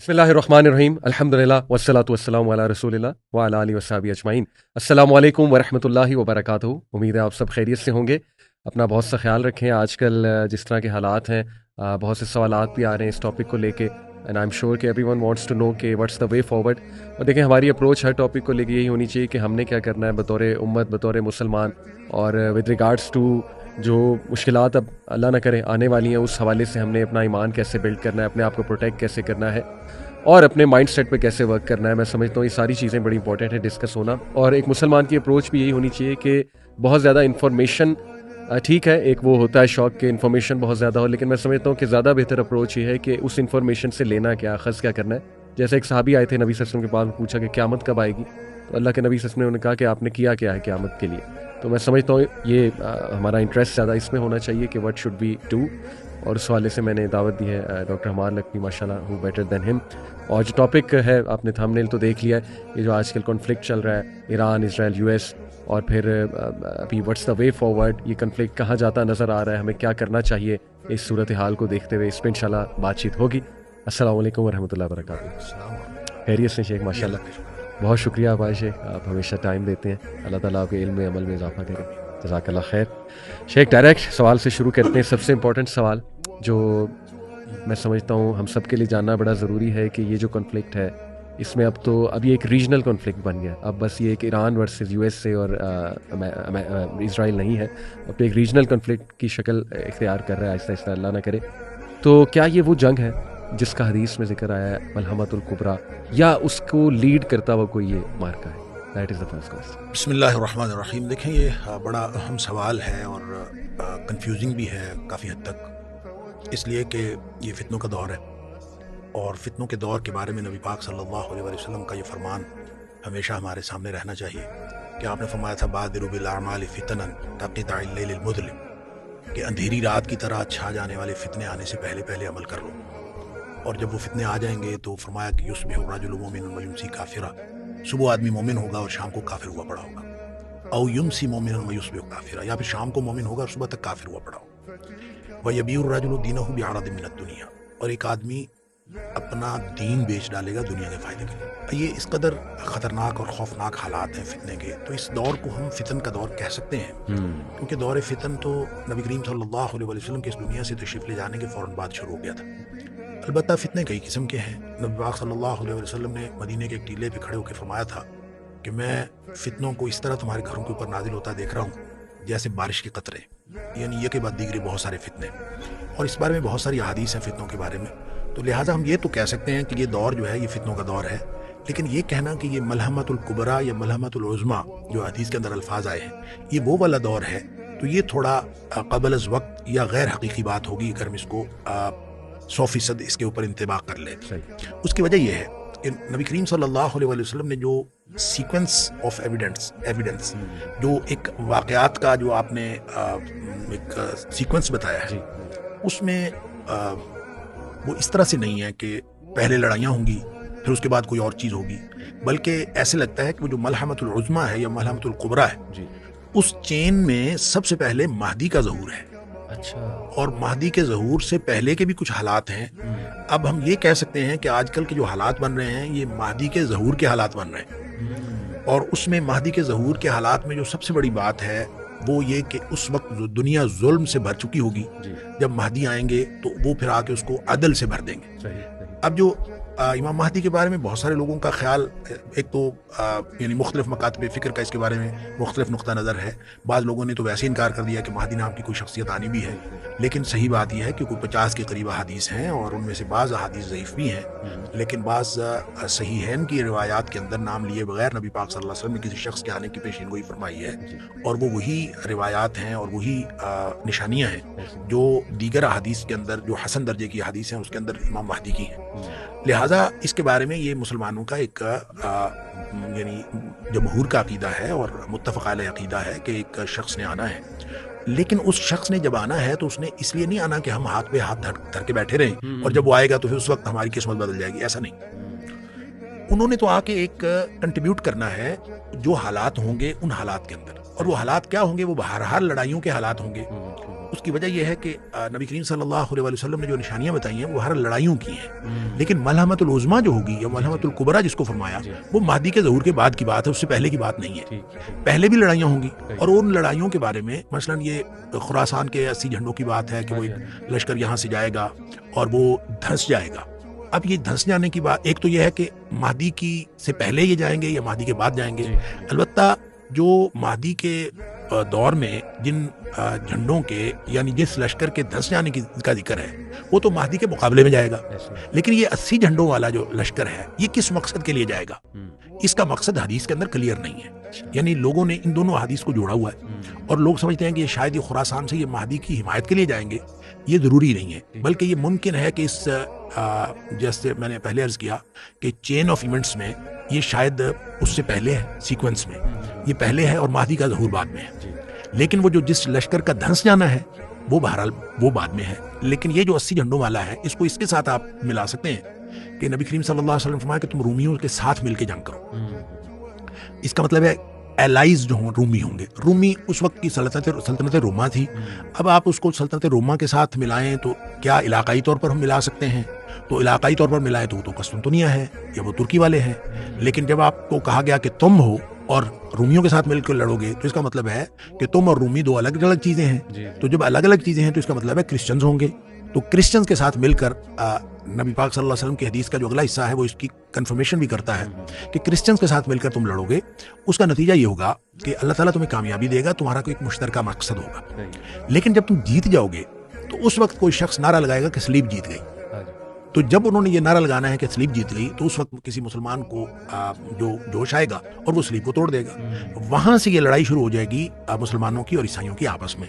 बिस्मिल्लाहिर्रहमानिर्रहीम अल्हम्दुलिल्लाह वस्सलातु वस्सलामु अला रसूलिल्लाह व अला आलिहि वस्सहबिहि अजमाइन। अस्सलामु अलैकुम व रहमतुल्लाहि व बरकातुहू। उम्मीद है आप सब खैरियत से होंगे। अपना बहुत सा ख्याल रखें। आजकल जिस तरह के हालात हैं, बहुत से सवालात भी आ रहे हैं इस टॉपिक को लेके, एंड आई एम श्योर कि एवरीवन वांट्स टू नो कि व्हाट्स द वे फॉरवर्ड। और देखें, हमारी अप्रोच हर टॉपिक को लेके यही होनी चाहिए कि हमने क्या करना है बतौर उम्मत, बतौर मुसलमान, और विद रिगार्ड्स टू जो मुश्किलात अब अल्लाह ना करे आने वाली हैं, उस हवाले से हमने अपना ईमान कैसे बिल्ड करना है, अपने आप को प्रोटेक्ट कैसे करना है और अपने माइंड सेट पर कैसे वर्क करना है। मैं समझता हूँ ये सारी चीज़ें बड़ी इंपॉर्टेंट है डिस्कस होना। और एक मुसलमान की अप्रोच भी यही होनी चाहिए कि बहुत ज़्यादा इन्फॉर्मेशन, ठीक है, एक वो होता है शौक के इन्फॉर्मेशन बहुत ज़्यादा हो, लेकिन मैं समझता हूँ कि ज़्यादा बेहतर अप्रोच ये है कि उस इन्फॉर्मेशन से लेना क्या, अखज़ क्या करना है। जैसे एक सहाबी आए थे नबी सल्लल्लाहु अलैहि वसल्लम के पास, पूछा कि क़यामत कब आएगी, तो अल्लाह के नबी सल्लल्लाहु अलैहि वसल्लम ने कहा कि आपने किया क्या है क़यामत के लिए। तो मैं समझता हूँ ये हमारा इंटरेस्ट ज़्यादा इसमें होना चाहिए कि व्हाट शुड वी डू, और उस वाले से मैंने दावत दी है डॉक्टर हमार लकवी, माशाल्लाह, हु बेटर देन हिम। और जो टॉपिक है, आपने थंबनेल तो देख लिया है, ये जो आजकल कॉन्फ्लिक्ट चल रहा है ईरान, इजराइल, यूएस, और फिर अभी व्हाट्स द वे फॉरवर्ड, ये कॉन्फ्लिक्ट कहाँ जाता नज़र आ रहा है, हमें क्या करना चाहिए इस सूरत हाल को देखते हुए, इस पर इंशाल्लाह बातचीत होगी। अस्सलाम वालेकुम वरहमतुल्लाहि वबरकातुहू। खैरियत से शेख? माशाल्लाह, बहुत शुक्रिया भाई शेख, आप हमेशा टाइम देते हैं। अल्लाह ताला आपके इल्म में, अमल में इजाफा करे। जज़ाकल्लाह खैर। शेख, डायरेक्ट सवाल से शुरू करते हैं। सबसे इम्पोर्टेंट सवाल जो मैं समझता हूँ हम सब के लिए जानना बड़ा ज़रूरी है कि ये जो कॉन्फ्लिक्ट है, इसमें अब तो अभी एक रीजनल कॉन्फ्लिक्ट बन गया। अब बस ये एक ईरान वर्सेस यूएसए और इजराइल नहीं है, अब तो एक रीजनल कॉन्फ्लिक्ट की शक्ल इख्तियार कर रहा है आहिस्ता आहिस्ता, अल्लाह ना करे। तो क्या ये वो जंग है जिसका हदीस में जिक्र आया है, मलहमतुल कुबरा, या उसको लीड करता हुआ कोई ये मार्का है? That is the first question. बिस्मिल्लाहिर्रहमानिर्रहीम। देखें, ये बड़ा अहम सवाल है और कंफ्यूजिंग भी है काफ़ी हद तक, इसलिए कि ये फितनों का दौर है, और फितनों के दौर के बारे में नबी पाक सल्लल्लाहु अलैहि वसल्लम का ये फरमान हमेशा हमारे सामने रहना चाहिए कि आपने फरमाया था, बादिरु बिल अमाल फितनन कक़िताइल लैलिल मुज़लिम, कि अंधेरी रात की तरह छा जाने वाले फितने आने से पहले पहले अमल कर लो। और जब वो फितने आ जाएंगे तो फरमाया कि युस्बिहु रजुलु मुमिनन व युमसी काफिरा, सुबह आदमी मोमिन होगा और शाम को काफिर हुआ पड़ा होगा। औ युमसी मोमिनन व युस्बिहु काफिरा, या फिर शाम को मोमिन होगा और सुबह तक काफिर हुआ पड़ा होगा। व यबीउ रजुलु दीनहु बिअरदिन मिनद दुनिया, और एक आदमी अपना दीन बेच डालेगा दुनिया के फायदे के लिए। ये इस कदर ख़तरनाक और खौफनाक हालात हैं फितने के, तो इस दौर को हम फितन का दौर कह सकते हैं, क्योंकि दौर फितन तो नबी करीम सल्लल्लाहु अलैहि वसल्लम के इस दुनिया से तशरीफ़ ले जाने के फ़ौरन बाद शुरू हो गया था। अलबत्ता फितने कई किस्म के हैं। नबी पाक सल्लल्लाहु अलैहि वसल्लम ने मदीने के एक टीले पे खड़े होकर फरमाया था कि मैं फितनों को इस तरह तुम्हारे घरों के ऊपर नाजिल होता देख रहा हूँ जैसे बारिश के कतरे, यानी ये के बाद दीगरे बहुत सारे फितने। और इस बारे में बहुत सारी अहादीस हैं फितनों के बारे में, तो लिहाजा हम ये तो कह सकते हैं कि ये दौर जो है ये फितनों का दौर है। लेकिन ये कहना कि ये मलहमतुल कुबरा या मलहमतुल उज़्मा जो हदीस के अंदर अल्फाज आए हैं, ये वो वाला दौर है, तो ये थोड़ा क़ब्ल अज़ वक्त या गैर हकीकी बात होगी अगर हम इसको 100% इसके ऊपर इंतबाह कर ले। उसकी वजह यह है कि नबी करीम सल्लल्लाहु अलैहि वसल्लम ने जो सीक्वेंस ऑफ एविडेंस जो एक वाक़यात का जो आपने एक सीक्वेंस बताया है, उसमें वो इस तरह से नहीं है कि पहले लड़ाइयाँ होंगी फिर उसके बाद कोई और चीज़ होगी, बल्कि ऐसे लगता है कि वो जो मलहमतुल उज़्मा है या मलहमतुल कुबरा है, उस चेन में सबसे पहले महदी का ज़हूर है। अच्छा। और महदी के ज़हूर से पहले के भी कुछ हालात हैं। अब हम ये कह सकते हैं कि आजकल के जो हालात बन रहे हैं ये महदी के ज़हूर के हालात बन रहे हैं। और उसमें महदी के ज़हूर के हालात में जो सबसे बड़ी बात है वो ये कि उस वक्त जो दुनिया जुल्म से भर चुकी होगी, जब महदी आएंगे तो वो फिर आके उसको अदल से भर देंगे। अब जो इमाम महदी के बारे में बहुत सारे लोगों का ख्याल, एक तो यानी मुख्तलिफ मकातब फ़िक्र का इसके बारे में मुख्तलिफ नुक्ता नज़र है। बाज़ लोगों ने तो वैसे इनकार कर दिया कि महदी नाम की कोई शख्सियत आनी भी है, लेकिन सही बात यह है कि कोई 50 के करीब अहादीस हैं और उनमें से बाज़ अहादीस ज़ईफ़ भी हैं, लेकिन बाज़ सहीहैन की रिवायात के अंदर नाम लिए बगैर नबी पाक सल्लल्लाहु अलैहि वसल्लम ने किसी शख्स के आने की पेशीनगोई फरमाई है, और वो वही रिवायात हैं और वही निशानियाँ हैं जो दीगर अहादीस के अंदर, जो हसन दर्जे की अहादीस हैं उसके अंदर इमाम महदी की हैं। लिहाजा इसके बारे में ये मुसलमानों का एक यानी जमहूर का अकीदा है और मुत्तफ़क़ अलैह अकीदा है कि एक शख्स ने आना है, लेकिन उस शख्स ने जब आना है तो उसने इसलिए नहीं आना कि हम हाथ पे हाथ धर के बैठे रहें और जब वो आएगा तो फिर उस वक्त हमारी किस्मत बदल जाएगी, ऐसा नहीं। उन्होंने तो आके एक कंट्रीब्यूट करना है जो हालात होंगे उन हालात के अंदर, और वो हालात क्या होंगे, वो बहरहाल लड़ाइयों के हालात होंगे, اس کی وجہ یہ ہے کہ نبی کریم صلی اللہ علیہ وسلم نے جو نشانیاں بتائی ہیں وہ ہر لڑائیوں کی ہیں، لیکن ملحمۃ العظمیٰ جو ہوگی یا ملحمۃ الکبریٰ جس کو فرمایا وہ مہدی کے ظہور کے بعد کی بات ہے، اس سے پہلے کی بات نہیں ہے۔ پہلے بھی لڑائیاں ہوں گی، اور ان لڑائیوں کے بارے میں مثلاً یہ خراسان کے 80 جھنڈوں کی بات ہے کہ وہ ایک لشکر یہاں سے جائے گا اور وہ دھنس جائے گا۔ اب یہ دھنس جانے کی بات ایک تو یہ ہے کہ مہدی کی سے پہلے یہ جائیں گے یا مہدی کے بعد جائیں گے۔ البتہ جو مہدی کے دور میں جن جھنڈوں کے یعنی جس لشکر کے دھنس جانے کا ذکر ہے وہ تو مہدی کے مقابلے میں جائے گا، لیکن یہ 80 جھنڈوں والا جو لشکر ہے یہ کس مقصد کے لیے جائے گا، اس کا مقصد حدیث کے اندر کلیئر نہیں ہے۔ یعنی لوگوں نے ان دونوں حدیث کو جوڑا ہوا ہے اور لوگ سمجھتے ہیں کہ یہ شاید یہ خراسان سے یہ مہدی کی حمایت کے لیے جائیں گے۔ یہ ضروری نہیں ہے، بلکہ یہ ممکن ہے کہ اس جیسے میں نے پہلے عرض کیا کہ چین آف ایونٹس میں یہ شاید اس سے پہلے ہے، سیکوینس میں یہ پہلے ہے اور مہدی کا ظہور بعد میں ہے۔ لیکن وہ جو جس لشکر کا دھنس جانا ہے وہ بہرحال وہ بعد میں ہے۔ لیکن یہ جو 80 جھنڈوں والا ہے اس کو اس کے ساتھ آپ ملا سکتے ہیں کہ نبی کریم صلی اللہ علیہ وسلم فرمایا کہ تم رومیوں کے ساتھ مل کے جنگ کرو۔ اس کا مطلب ہے ایلائز جو ہوں رومی ہوں گے۔ رومی اس وقت کی سلطنت روما تھی، اب آپ اس کو سلطنت روما کے ساتھ ملائیں تو کیا علاقائی طور پر ہم ملا سکتے ہیں؟ تو علاقائی طور پر ملائیں تو وہ تو قسطنطنیہ ہے یا وہ ترکی والے ہیں، لیکن جب آپ کو کہا گیا کہ تم ہو اور رومیوں کے ساتھ مل کر لڑو گے تو اس کا مطلب ہے کہ تم اور رومی دو الگ الگ چیزیں ہیں۔ تو جب الگ الگ چیزیں ہیں تو اس کا مطلب ہے کرسچنز ہوں گے، تو کرسچنز کے ساتھ مل کر نبی پاک صلی اللہ علیہ وسلم کی حدیث کا جو اگلا حصہ ہے وہ اس کی کنفرمیشن بھی کرتا ہے کہ کرسچنز کے ساتھ مل کر تم لڑو گے، اس کا نتیجہ یہ ہوگا کہ اللہ تعالیٰ تمہیں کامیابی دے گا، تمہارا کوئی مشترکہ مقصد ہوگا۔ لیکن جب تم جیت جاؤ گے تو اس وقت کوئی شخص نعرہ لگائے گا کہ صلیب جیت گئی۔ تو جب انہوں نے یہ نعرہ لگانا ہے کہ صلیب جیت گئی تو اس وقت کسی مسلمان کو جو جوش آئے گا اور وہ صلیب کو توڑ دے گا، وہاں سے یہ لڑائی شروع ہو جائے گی مسلمانوں کی اور عیسائیوں کی آپس میں۔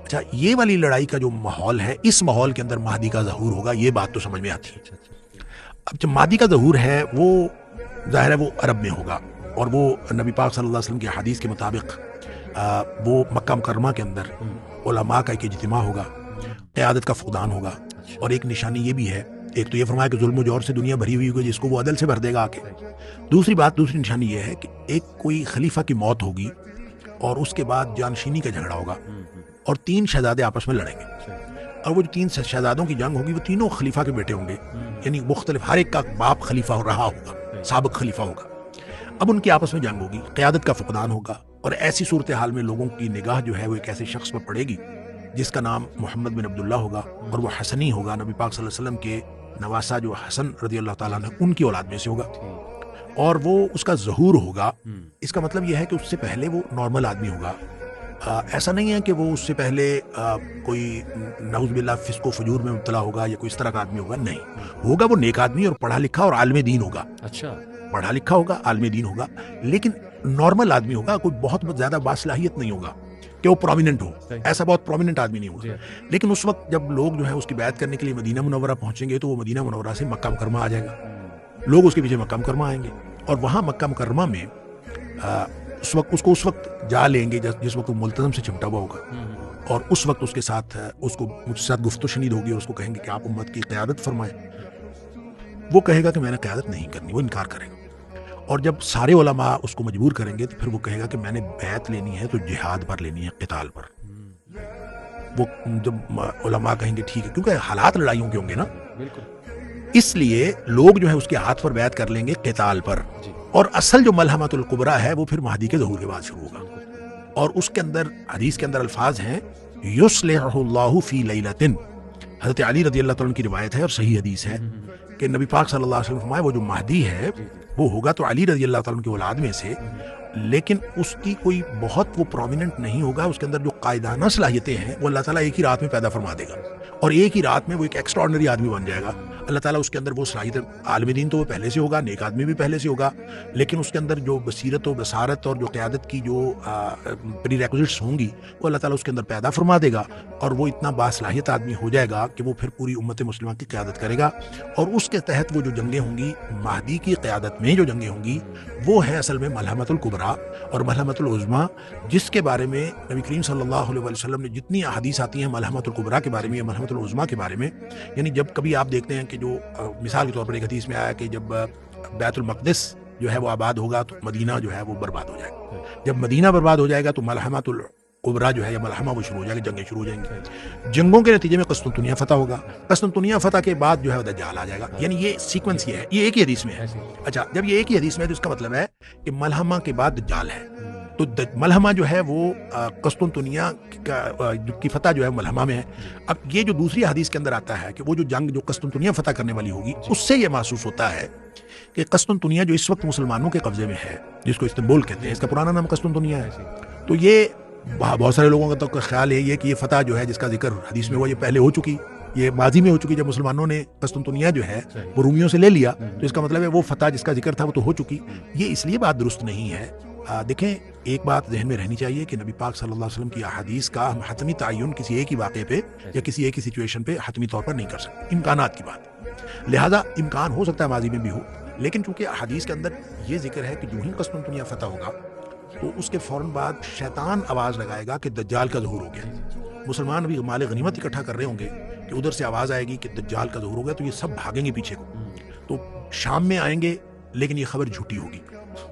اچھا، یہ والی لڑائی کا جو ماحول ہے، اس ماحول کے اندر مہدی کا ظہور ہوگا، یہ بات تو سمجھ میں آتی ہے۔ اب جب مہدی کا ظہور ہے وہ ظاہر ہے وہ عرب میں ہوگا، اور وہ نبی پاک صلی اللہ علیہ وسلم کی حدیث کے مطابق وہ مکہ مکرمہ کے اندر علماء کا ایک اجتماع ہوگا، قیادت کا فقدان ہوگا، اور ایک نشانی یہ بھی ہے، ایک تو یہ فرمایا کہ ظلم و جور سے دنیا بھری ہوئی ہوگی جس کو وہ عدل سے بھر دے گا آ کے۔ دوسری نشانی یہ ہے کہ ایک کوئی خلیفہ کی موت ہوگی اور اس کے بعد جانشینی کا جھگڑا ہوگا اور 3 شہزادے آپس میں لڑیں گے، اور وہ جو 3 شہزادوں کی جنگ ہوگی وہ تینوں خلیفہ کے بیٹے ہوں گے، یعنی مختلف ہر ایک کا باپ خلیفہ رہا ہوگا، سابق خلیفہ ہوگا۔ اب ان کی آپس میں جنگ ہوگی، قیادت کا فقدان ہوگا، اور ایسی صورتحال میں لوگوں کی نگاہ جو ہے وہ ایک ایسے شخص پر پڑے گی جس کا نام محمد بن عبداللہ ہوگا، اور وہ حسنی ہوگا، نبی پاک صلی اللہ علیہ وسلم کے نواسا جو حسن رضی اللہ تعالیٰ عنہ ان کی اولاد میں سے ہوگا، اور وہ اس کا ظہور ہوگا۔ اس کا مطلب یہ ہے کہ اس سے پہلے وہ نارمل آدمی ہوگا، ایسا نہیں ہے کہ وہ اس سے پہلے کوئی نعوذ باللہ فسق و فجور میں مبتلا ہوگا یا کوئی اس طرح کا آدمی ہوگا، نہیں ہوگا، وہ نیک آدمی اور پڑھا لکھا اور عالم دین ہوگا۔ اچھا، پڑھا لکھا ہوگا، عالم دین ہوگا، لیکن نارمل آدمی ہوگا، کوئی بہت زیادہ باصلاحیت نہیں ہوگا کہ وہ پرومیننٹ ہو، ایسا بہت پرومیننٹ آدمی نہیں ہوگا۔ لیکن اس وقت جب لوگ جو ہے اس کی بیعت کرنے کے لیے مدینہ منورہ پہنچیں گے تو وہ مدینہ منورہ سے مکہ مکرمہ آ جائے گا، لوگ اس کے پیچھے مکہ مکرمہ آئیں گے، اور وہاں مکہ مکرمہ میں اس وقت جا لیں گے جس وقت وہ ملتزم سے چمٹا ہوا ہوگا، اور اس وقت اس کے ساتھ مجھ سے ساتھ گفتگو شنید ہوگی، اور اس کو کہیں گے کہ آپ امت کی قیادت فرمائیں۔ وہ کہے گا کہ میں نے قیادت نہیں کرنی، وہ انکار کرے گا، اور جب سارے علماء اس کو مجبور کریں گے تو پھر وہ کہے گا کہ میں نے بیعت لینی ہے تو جہاد پر لینی ہے، قتال پر۔ وہ جب علماء کہیں گے ٹھیک ہے، کیونکہ حالات لڑائیوں کے ہوں گے نا، اس لیے لوگ جو ہے اس کے ہاتھ پر بیعت کر لیں گے قتال پر، اور اصل جو ملحمۃ الکبریٰ ہے وہ پھر مہدی کے ظہور کے بعد شروع ہوگا، اور اس کے اندر حدیث کے اندر الفاظ ہیں یصلح اللہ فی لیلۃ، حضرت علی رضی اللہ تعالیٰ عنہ کی روایت ہے اور صحیح حدیث ہے کہ نبی پاک صلی اللہ علیہ وسلم فرمایا وہ جو مہدی ہے وہ ہوگا تو علی رضی اللہ تعالیٰ عنہ کی اولاد میں سے، لیکن اس کی کوئی بہت وہ پرومیننٹ نہیں ہوگا، اس کے اندر جو قائدانہ صلاحیتیں ہیں وہ اللہ تعالیٰ ایک ہی رات میں پیدا فرما دے گا، اور ایک ہی رات میں وہ ایک ایکسٹراڈنری آدمی بن جائے گا۔ اللہ تعالیٰ اس کے اندر وہ صلاحیت، عالم دین تو وہ پہلے سے ہوگا، نیک آدمی بھی پہلے سے ہوگا، لیکن اس کے اندر جو بصیرت و بصارت اور جو قیادت کی جو پری ریکوزٹس ہوں گی وہ اللہ تعالیٰ اس کے اندر پیدا فرما دے گا، اور وہ اتنا باصلاحیت آدمی ہو جائے گا کہ وہ پھر پوری امت مسلمہ کی قیادت کرے گا، اور اس کے تحت وہ جو جنگیں ہوں گی، مہدی کی قیادت میں جو جنگیں ہوں گی وہ ہیں اصل میں ملحمۃ الکبریٰ اور ملحمۃ العظمیٰ، جس کے بارے میں نبی کریم صلی اللہ علیہ وسلم نے جتنی احادیث آتی ہیں ملحمۃ الکبریٰ کے بارے میں یا ملحمۃ العظمیٰ کے بارے میں، یعنی جب کبھی آپ دیکھتے ہیں کہ جو مثال کے طور پر ایک حدیث میں آیا کہ جب بیت المقدس جو ہے وہ آباد ہوگا تو مدینہ جو ہے وہ برباد ہو جائے گا، جب مدینہ برباد ہو جائے گا تو ملحمۃ कुबरा जो है या मलहमा वो शुरू हो जाएगा, जंगें शुरू हो जाएंगी। जंगों के नतीजे में कस्तुनतुनिया फतह होगा, कस्तुनतुनिया फतह के बाद जो है दज्जाल आ जाएगा। यानी ये सीक्वेंस ये है, ये एक ही हदीस में है। अच्छा, जब ये एक ही हदीस में है तो इसका मतलब है कि मलहमा के बाद दज्जाल है। तो मलहमा जो है वो कस्तुनतुनिया की फतह जो है मलहमा में है। अब ये जो दूसरी हदीस के अंदर आता है कि वो जो जंग जो कस्तुनतुनिया फतह करने वाली होगी, उससे ये महसूस होता है कि कस्तुनतुनिया जो इस वक्त मुसलमानों के कब्जे में है, जिसको इस्तांबुल कहते हैं, इसका पुराना नाम कस्तुनतुनिया है। तो ये बहुत सारे लोगों का तो ख्याल है ये कि ये फतह जो है जिसका जिक्र हदीस में हुआ, ये पहले हो चुकी, ये माजी में हो चुकी। जब मुसलमानों ने कस्तुनतुनिया जो है वो रूमियों से ले लिया, तो इसका मतलब है वो फतह जिसका जिक्र था वो तो हो चुकी। ये इसलिए बात दुरुस्त नहीं है। देखें, एक बात जहन में रहनी चाहिए कि नबी पाक सल्लल्लाहु अलैहि वसल्लम की अहादीस का हम हतमी तयन किसी एक ही वाक़े पे या किसी एक ही सिचुएशन पे हतमी तौर पर नहीं कर सकते, इम्कानात की बात। लिहाजा इम्कान हो सकता है माजी में भी हो, लेकिन चूंकि हदीस के अंदर ये जिक्र है कि जो ही कस्तुनतुनिया फतह होगा तो उसके फ़ौरन बाद शैतान आवाज़ लगाएगा कि दज्जाल का ज़हूर हो गया। मुसलमान भी माल गनीमत इकट्ठा कर रहे होंगे कि उधर से आवाज़ आएगी कि दज्जाल का ज़हूर हो गया, तो ये सब भागेंगे पीछे को, तो शाम में आएंगे, लेकिन ये खबर झूठी होगी।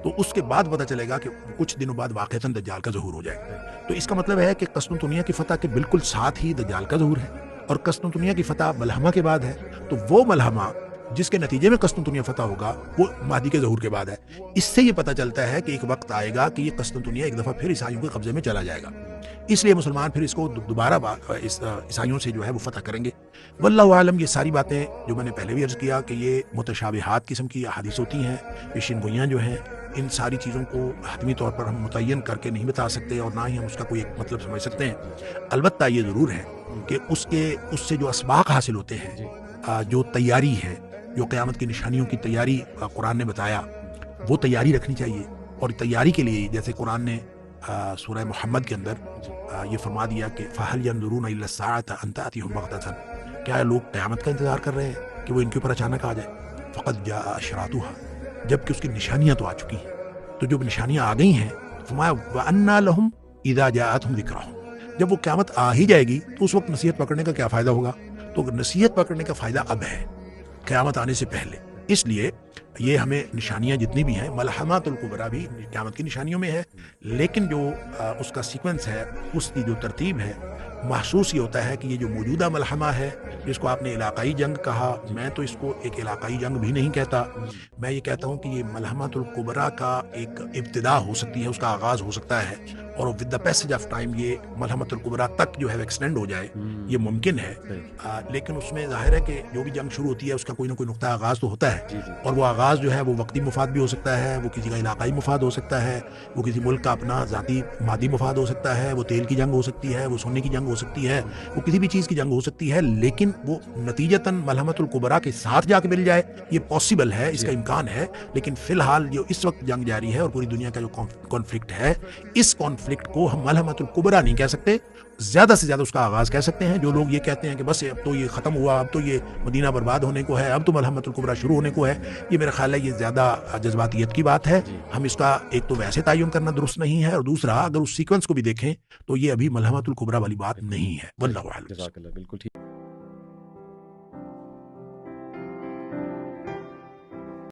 तो उसके बाद पता चलेगा कि कुछ दिनों बाद वाक़तन दज्जाल का ज़हूर हो जाएगा। तो इसका मतलब है कि कस्तुनतुनिया की फतह के बिल्कुल साथ ही दज्जाल का ज़हूर है, और कस्तुनतुनिया की फतह मलहमा के बाद है। तो वो मलहमा जिसके नतीजे में कस्तुनतुनिया फतह होगा वो महदी के ज़हूर के बाद है। इससे ये पता चलता है कि एक वक्त आएगा कि ये कस्तुनतुनिया एक दफ़ा फिर ईसाइयों के कब्जे में चला जाएगा। इसलिए मुसलमान फिर इसको दोबारा ईसाइयों से जो है वो फतह करेंगे। वल्लाहु आलम। ये सारी बातें जो मैंने पहले भी अर्ज़ किया कि ये मुतशाबिहात किस्म की हदीस होती हैं, पेशिन गोइयाँ जो हैं, इन सारी चीज़ों को हतमी तौर पर हम मुतय्यन करके नहीं बता सकते और ना ही हम उसका कोई एक मतलब समझ सकते हैं। अलबत्ता ये ज़रूर है कि उससे जो असबाक हासिल होते हैं, जो तैयारी है, जो क़यामत की निशानियों की तैयारी कुरान ने बताया, वो तैयारी रखनी चाहिए। और तैयारी के लिए जैसे कुरान ने सूरह मुहम्मद के अंदर ये फरमा दिया कि फ़हल यंज़ुरून इल्ला अस्साअत अन तातियहुम बग़ततन, क्या लोग क़यामत का इंतज़ार कर रहे हैं कि वो इनके ऊपर अचानक आ जाए। फ़क़द जाअ अशरातुहा, जबकि उसकी निशानियाँ तो आ चुकी हैं। तो जब निशानियाँ आ गई हैं, फ़रमाया व अन्ना लहुम इज़ा जाअतहुम ज़िक्रुहुम, जब वो क़यामत आ ही जाएगी तो उस वक्त नसीहत पकड़ने का क्या फ़ायदा होगा। तो नसीहत पकड़ने का फ़ायदा अब है, क़यामत आने से पहले। इसलिए ये हमें निशानियां जितनी भी हैं, मलहमातुल कुबरा भी क़यामत की निशानियों में है, लेकिन जो उसका सीक्वेंस है, उसकी जो तरतीब है, महसूस ये होता है कि ये जो मौजूदा मलहमा है, जिसको आपने इलाकाई जंग कहा, मैं तो इसको एक इलाकाई जंग भी नहीं कहता, मैं ये कहता हूँ कि ये मलहमातुल कुबरा का एक इब्तिदा हो सकती है, उसका आगाज़ हो सकता है, और with the passage of time ये मलहमतुल कुबरा तक जो है एक्सटेंड हो जाए, ये मुमकिन है। लेकिन उसमें ज़ाहिर है कि जो भी जंग शुरू होती है उसका कोई ना कोई नुक्ता आगाज़ तो होता है, और वो आगाज़ जो है वो वक्ती मुफाद भी हो सकता है, वो किसी का इलाकाई मुफाद हो सकता है, वो किसी मुल्क का अपना ज़ाती मादी मुफाद हो सकता है, वो तेल की जंग हो सकती है, वो सोने की जंग हो सकती है, वो किसी भी चीज़ की जंग हो सकती है, लेकिन वो नतीजतन मलहमतुल कुबरा के साथ जाके मिल जाए, ये पॉसिबल है, इसका इम्कान है। लेकिन फ़िलहाल जो इस वक्त जंग जारी है और पूरी दुनिया का जो कॉन्फ्लिक्ट है, इस कॉन्फ्लिक्ट को हम मलहमतुल कुबरा नहीं कह सकते, ज़्यादा से ज़्यादा उसका आगाज़ कह सकते हैं। जो लोग ये कहते हैं कि बस अब तो ये ख़त्म हुआ, अब तो ये मदीना बर्बाद होने को है, अब तो मलहमतुल कुबरा शुरू होने को है, ये मेरा ख्याल है ये ज़्यादा जज्बातियत की बात है। हम इसका एक तो वैसे तयन करना दुरुस्त नहीं है, और दूसरा अगर उस सीक्वेंस को भी देखें तो ये अभी मलहमतुल कुबरा वाली बात नहीं है। वल्लाहु आलम। बिल्कुल ठीक।